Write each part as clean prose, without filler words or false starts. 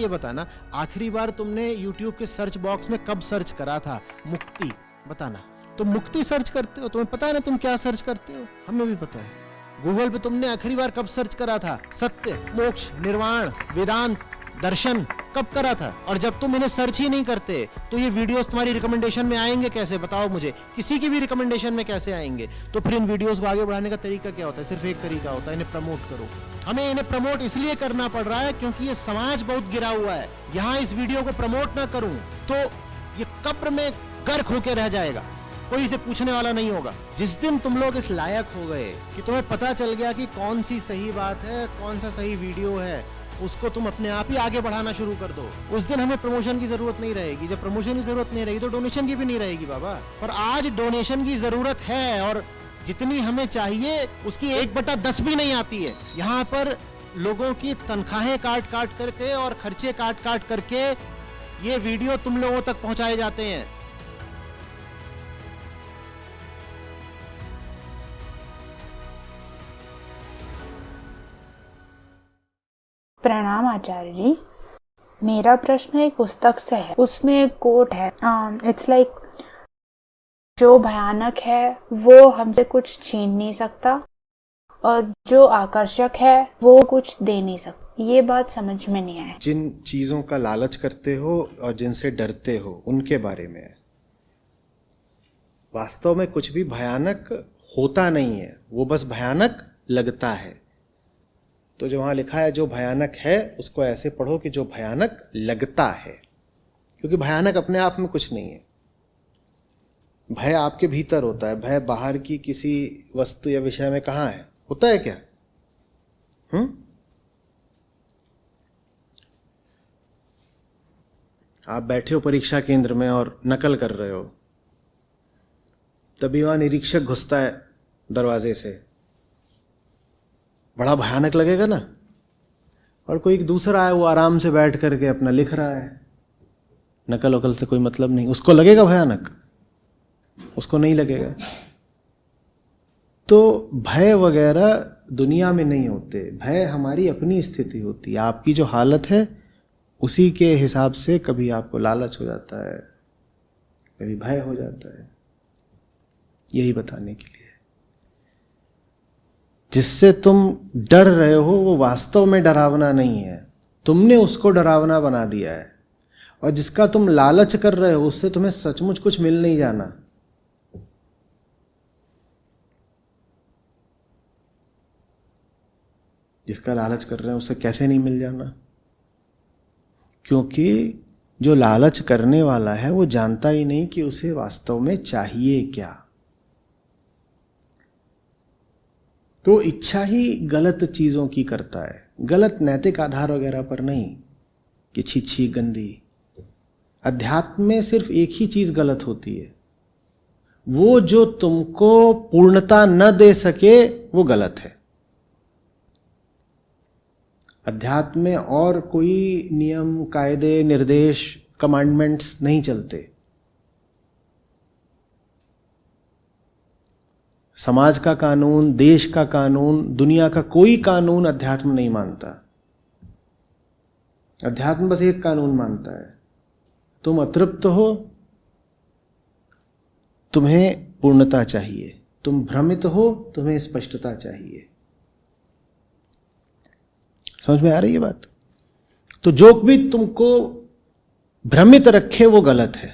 ये बताना, आखिरी बार तुमने YouTube के सर्च बॉक्स में कब सर्च करा था मुक्ति? बताना। तुम मुक्ति सर्च करते हो, तुम्हें पता है ना तुम क्या सर्च करते हो? हमें भी पता है। गूगल पे तुमने आखिरी बार कब सर्च करा था? सत्य, मोक्ष, निर्वाण, वेदांत, दर्शन कब करा था? और जब तुम इन्हें सर्च ही नहीं करते तो ये वीडियोस तुम्हारी रिकमेंडेशन में आएंगे कैसे? बताओ मुझे, किसी की भी रिकमेंडेशन में कैसे आएंगे? तो फिर इन वीडियोस को आगे बढ़ाने का तरीका क्या होता है? सिर्फ एक तरीका होता है, इन्हें प्रमोट करो। हमें इन्हें प्रमोट इसलिए करना पड़ रहा है क्योंकि ये समाज बहुत गिरा हुआ है। यहाँ इस वीडियो को प्रमोट ना करूं तो ये कब्र में गर्क होकर रह जाएगा, कोई इसे पूछने वाला नहीं होगा। जिस दिन तुम लोग इस लायक हो गए कि तुम्हें पता चल गया कि कौन सी सही बात है, कौन सा सही वीडियो है, उसको तुम अपने आप ही आगे बढ़ाना शुरू कर दो। उस दिन हमें प्रमोशन की जरूरत नहीं रहेगी। जब प्रमोशन की जरूरत नहीं रहेगी तो डोनेशन की भी नहीं रहेगी बाबा। पर आज डोनेशन की जरूरत है और जितनी हमें चाहिए उसकी 1/10 भी नहीं आती है। यहाँ पर लोगों की तनख्वाहें काट काट करके और खर्चे काट काट करके ये वीडियो तुम लोगों तक पहुंचाए जाते हैं। प्रणाम आचार्य जी। मेरा प्रश्न एक पुस्तक से है। उसमें एक कोट है, इट्स लाइक जो भयानक है वो हमसे कुछ छीन नहीं सकता और जो आकर्षक है वो कुछ दे नहीं सकता। ये बात समझ में नहीं आई। जिन चीजों का लालच करते हो और जिनसे डरते हो उनके बारे में। वास्तव में कुछ भी भयानक होता नहीं है, वो बस भयानक लगता है। तो जो वहां लिखा है जो भयानक है उसको ऐसे पढ़ो कि जो भयानक लगता है, क्योंकि भयानक अपने आप में कुछ नहीं है। भय आपके भीतर होता है, भय बाहर की किसी वस्तु या विषय में कहाँ है? होता है क्या? आप बैठे हो परीक्षा केंद्र में और नकल कर रहे हो, तभी वहां निरीक्षक घुसता है दरवाजे से, बड़ा भयानक लगेगा ना। और कोई दूसरा है, वो आराम से बैठ करके अपना लिख रहा है, नकल वकल से कोई मतलब नहीं, उसको लगेगा भयानक? उसको नहीं लगेगा। तो भय वगैरह दुनिया में नहीं होते। भय हमारी अपनी स्थिति होती है। आपकी जो हालत है उसी के हिसाब से कभी आपको लालच हो जाता है, कभी भय हो जाता है। यही बताने के लिए जिससे तुम डर रहे हो वो वास्तव में डरावना नहीं है, तुमने उसको डरावना बना दिया है। और जिसका तुम लालच कर रहे हो उससे तुम्हें सचमुच कुछ मिल नहीं जाना। जिसका लालच कर रहे हैं उससे कैसे नहीं मिल जाना? क्योंकि जो लालच करने वाला है वो जानता ही नहीं कि उसे वास्तव में चाहिए क्या। तो इच्छा ही गलत चीजों की करता है, गलत नैतिक आधार वगैरह पर नहीं कि छी गंदी। अध्यात्म में सिर्फ एक ही चीज गलत होती है, वो जो तुमको पूर्णता न दे सके वो गलत है। अध्यात्म में और कोई नियम, कायदे, निर्देश, कमांडमेंट्स नहीं चलते। समाज का कानून, देश का कानून, दुनिया का कोई कानून अध्यात्म नहीं मानता। अध्यात्म बस एक कानून मानता है, तुम अतृप्त हो, तुम्हें पूर्णता चाहिए। तुम भ्रमित हो, तुम्हें स्पष्टता चाहिए। समझ में आ रही है बात? तो जो भी तुमको भ्रमित रखे वो गलत है।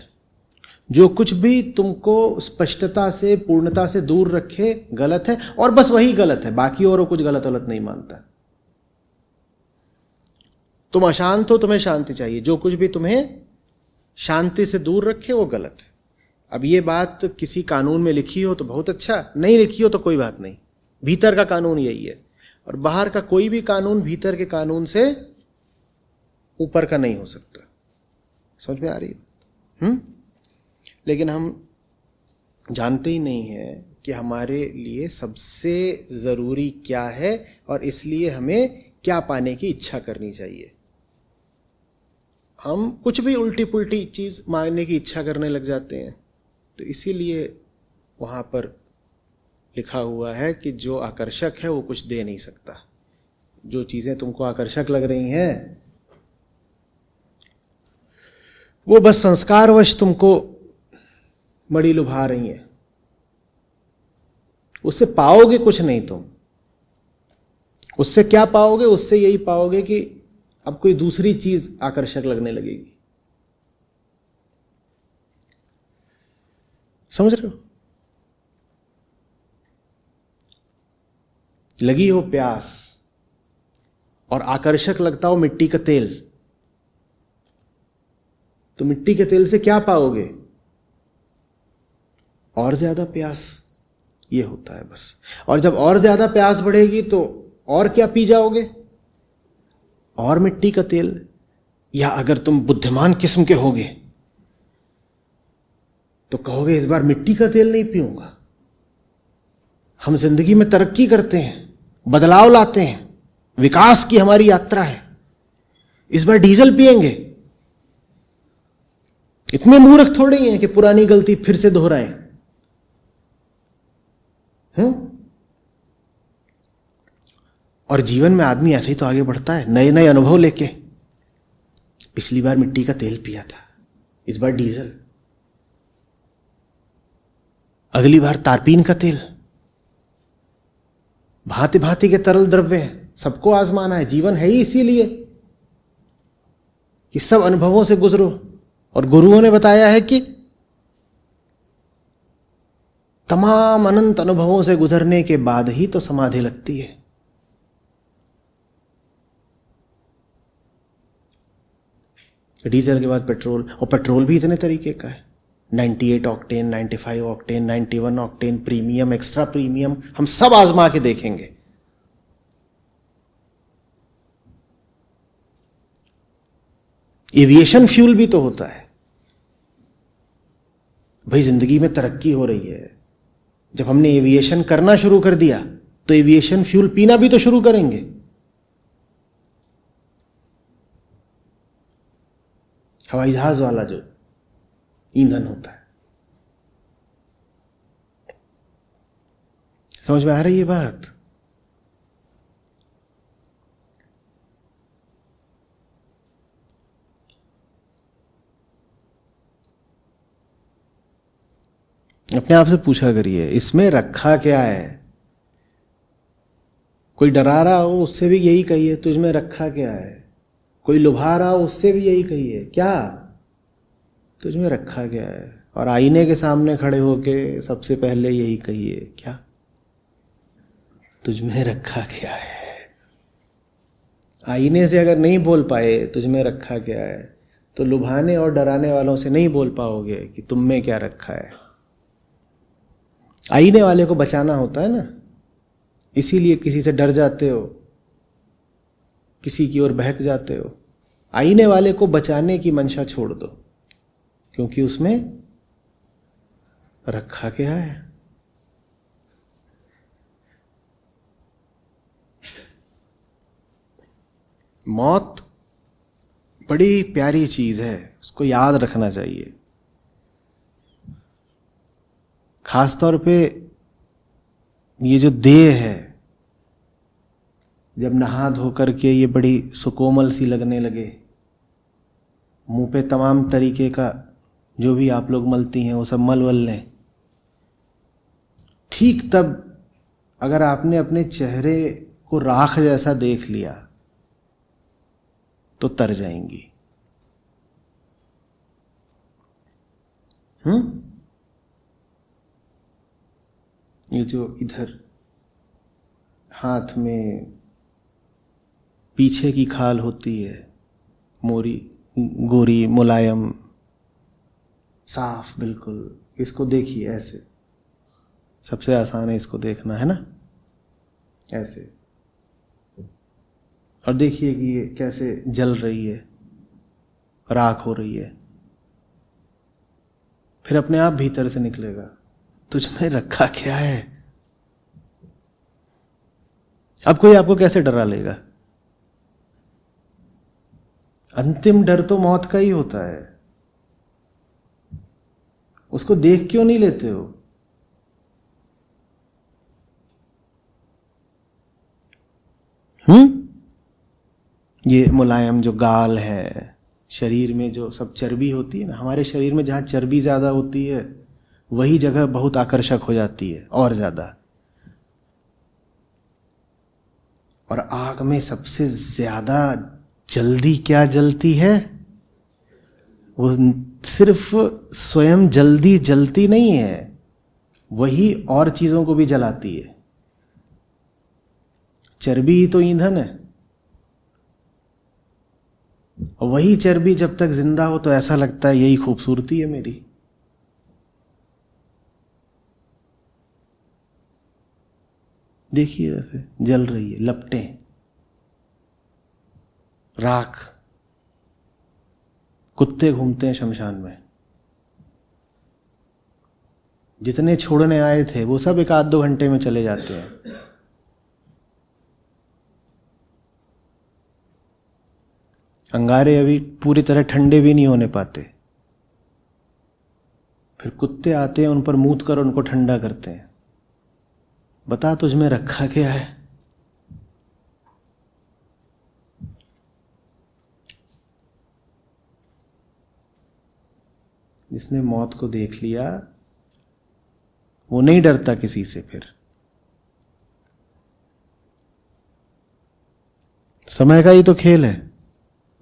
जो कुछ भी तुमको स्पष्टता से, पूर्णता से दूर रखे गलत है, और बस वही गलत है, बाकी और कुछ गलत गलत नहीं मानता। तुम अशांत हो, तुम्हें शांति चाहिए, जो कुछ भी तुम्हें शांति से दूर रखे वो गलत है। अब ये बात किसी कानून में लिखी हो तो बहुत अच्छा, नहीं लिखी हो तो कोई बात नहीं। भीतर का कानून यही है, और बाहर का कोई भी कानून भीतर के कानून से ऊपर का नहीं हो सकता। समझ में आ रही है? लेकिन हम जानते ही नहीं है कि हमारे लिए सबसे जरूरी क्या है और इसलिए हमें क्या पाने की इच्छा करनी चाहिए। हम कुछ भी उल्टी पुल्टी चीज मांगने की इच्छा करने लग जाते हैं। तो इसीलिए वहां पर लिखा हुआ है कि जो आकर्षक है वो कुछ दे नहीं सकता। जो चीजें तुमको आकर्षक लग रही हैं वो बस संस्कारवश तुमको बड़ी लुभा रही है, उससे पाओगे कुछ नहीं तुम। उससे क्या पाओगे? उससे यही पाओगे कि अब कोई दूसरी चीज आकर्षक लगने लगेगी। समझ रहे हो? लगी हो प्यास और आकर्षक लगता हो मिट्टी का तेल, तो मिट्टी के तेल से क्या पाओगे? और ज्यादा प्यास। ये होता है बस। और जब और ज्यादा प्यास बढ़ेगी तो और क्या पी जाओगे? और मिट्टी का तेल। या अगर तुम बुद्धिमान किस्म के होगे तो कहोगे इस बार मिट्टी का तेल नहीं पीऊंगा। हम जिंदगी में तरक्की करते हैं, बदलाव लाते हैं, विकास की हमारी यात्रा है, इस बार डीजल पिएंगे। इतने मूर्ख थोड़े ही हैं कि पुरानी गलती फिर से दोहराएं। और जीवन में आदमी ऐसे ही तो आगे बढ़ता है, नए नए अनुभव लेके। पिछली बार मिट्टी का तेल पिया था, इस बार डीजल, अगली बार तारपीन का तेल। भांति भांति के तरल द्रव्य हैं, सबको आजमाना है। जीवन है ही इसीलिए कि सब अनुभवों से गुजरो। और गुरुओं ने बताया है कि तमाम अनंत अनुभवों से गुजरने के बाद ही तो समाधि लगती है। डीजल के बाद पेट्रोल, और पेट्रोल भी इतने तरीके का है, 98 octane, 95 octane, 91 octane, premium, extra premium, हम सब आजमा के देखेंगे। एविएशन फ्यूल भी तो होता है भाई। जिंदगी में तरक्की हो रही है, जब हमने एविएशन करना शुरू कर दिया तो एविएशन फ्यूल पीना भी तो शुरू करेंगे। हवाई जहाज वाला जो ईंधन होता है, समझ में आ रही है बात? अपने आप से पूछा करिए, इसमें रखा क्या है? कोई डरा रहा हो उससे भी यही कहिए, तुझमें रखा क्या है। कोई लुभा रहा हो उससे भी यही कहिए, क्या तुझमें रखा क्या है। और आईने के सामने खड़े होके सबसे पहले यही कहिए, क्या तुझमें रखा क्या है। आईने से अगर नहीं बोल पाए तुझमें रखा क्या है, तो लुभाने और डराने वालों से नहीं बोल पाओगे कि तुम में क्या रखा है। आईने वाले को बचाना होता है ना, इसीलिए किसी से डर जाते हो, किसी की ओर बहक जाते हो। आईने वाले को बचाने की मंशा छोड़ दो, क्योंकि उसमें रखा क्या है। मौत बड़ी प्यारी चीज है, उसको याद रखना चाहिए। खासतौर पे ये जो देह है, जब नहा धो करके ये बड़ी सुकोमल सी लगने लगे, मुंह पे तमाम तरीके का जो भी आप लोग मलती हैं वो सब मल वल लें, ठीक तब अगर आपने अपने चेहरे को राख जैसा देख लिया तो तर जाएंगी। ये जो इधर हाथ में पीछे की खाल होती है, मोरी, गोरी, मुलायम, साफ बिल्कुल, इसको देखिए ऐसे। सबसे आसान है इसको देखना, है ना, ऐसे। और देखिए कि ये कैसे जल रही है, राख हो रही है। फिर अपने आप भीतर से निकलेगा, तुझमें रखा क्या है। अब कोई आपको कैसे डरा लेगा? अंतिम डर तो मौत का ही होता है, उसको देख क्यों नहीं लेते हो? ये मुलायम जो गाल है, शरीर में जो सब चर्बी होती है ना, हमारे शरीर में जहाँ चर्बी ज़्यादा होती है वही जगह बहुत आकर्षक हो जाती है और ज़्यादा। और आग में सबसे ज़्यादा जल्दी क्या जलती है? वो सिर्फ स्वयं जल्दी जलती नहीं है, वही और चीज़ों को भी जलाती है। चर्बी ही तो ईंधन है। वही चर्बी जब तक जिंदा हो तो ऐसा लगता है यही खूबसूरती है मेरी। देखिए ऐसे जल रही है, लपटें, राख। कुत्ते घूमते हैं शमशान में, जितने छोड़ने आए थे वो सब 1-2 घंटे में चले जाते हैं। अंगारे अभी पूरी तरह ठंडे भी नहीं होने पाते, फिर कुत्ते आते हैं, उन पर मूत कर उनको ठंडा करते हैं। बता तुझमें रखा क्या है? जिसने मौत को देख लिया वो नहीं डरता किसी से। फिर समय का ही तो खेल है।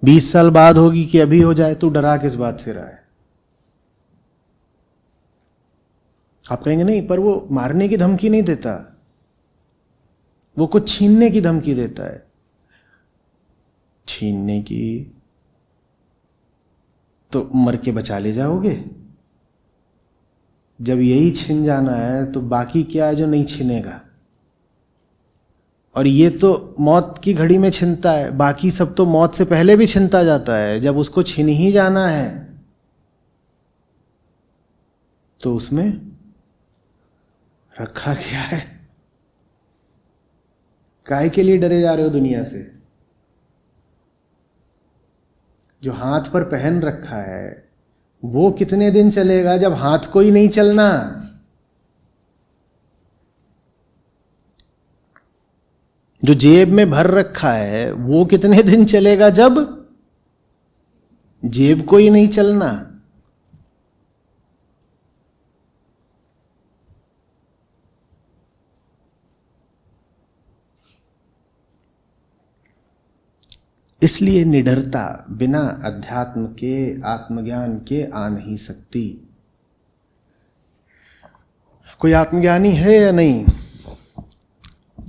20 साल बाद होगी कि अभी हो जाए, तू डरा किस बात से रहा है? आप कहेंगे नहीं, पर वो मारने की धमकी नहीं देता, वो कुछ छीनने की धमकी देता है। छीनने की तो मर के बचा ले जाओगे। जब यही छिन जाना है तो बाकी क्या है जो नहीं छिनेगा? और ये तो मौत की घड़ी में छिनता है, बाकी सब तो मौत से पहले भी छिनता जाता है। जब उसको छिन ही जाना है तो उसमें रखा क्या है? काहे के लिए डरे जा रहे हो दुनिया से? जो हाथ पर पहन रखा है वो कितने दिन चलेगा जब हाथ को ही नहीं चलना? जो जेब में भर रखा है वो कितने दिन चलेगा जब जेब को ही नहीं चलना? इसलिए निडरता बिना अध्यात्म के, आत्मज्ञान के आ नहीं सकती। कोई आत्मज्ञानी है या नहीं,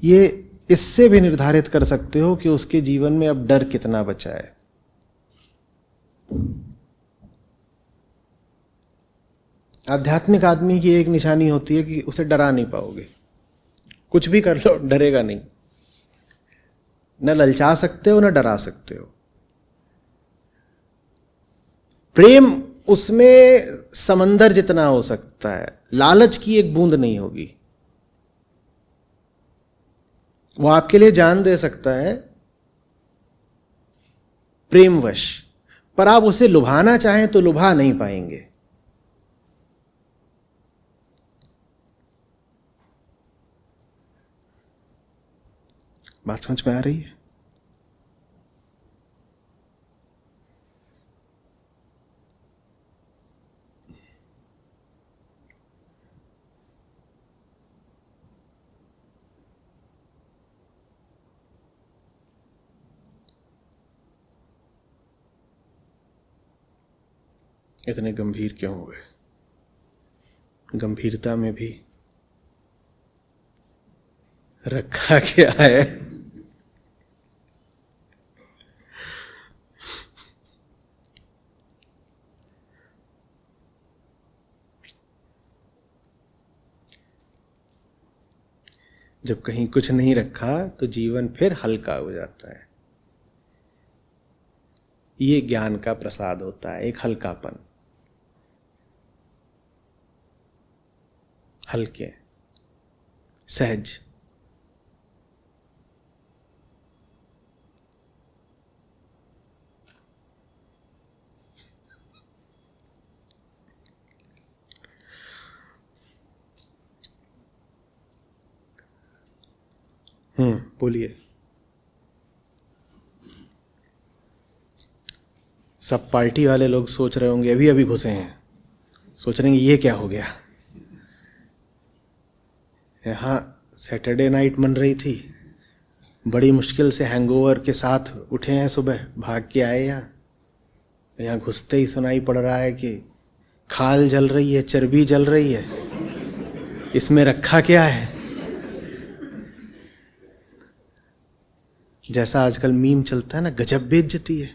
ये इससे भी निर्धारित कर सकते हो कि उसके जीवन में अब डर कितना बचा है। आध्यात्मिक आदमी की एक निशानी होती है कि उसे डरा नहीं पाओगे। कुछ भी कर लो डरेगा नहीं। न ललचा सकते हो न डरा सकते हो। प्रेम उसमें समंदर जितना हो सकता है, लालच की एक बूंद नहीं होगी। वो आपके लिए जान दे सकता है प्रेमवश, पर आप उसे लुभाना चाहें तो लुभा नहीं पाएंगे। बात समझ में आ रही है? इतने गंभीर क्यों हो गए? गंभीरता में भी रखा क्या है? जब कहीं कुछ नहीं रखा तो जीवन फिर हल्का हो जाता है। ये ज्ञान का प्रसाद होता है, एक हल्कापन, हल्के, सहज। बोलिए। सब पार्टी वाले लोग सोच रहे होंगे, अभी अभी घुसे हैं, सोच रहे हैं ये क्या हो गया। यहाँ सैटरडे नाइट बन रही थी, बड़ी मुश्किल से हैंगओवर के साथ उठे हैं, सुबह भाग के आए यहाँ घुसते ही सुनाई पड़ रहा है कि खाल जल रही है, चर्बी जल रही है, इसमें रखा क्या है। जैसा आजकल मीम चलता है ना, गजब बेइज्जती है।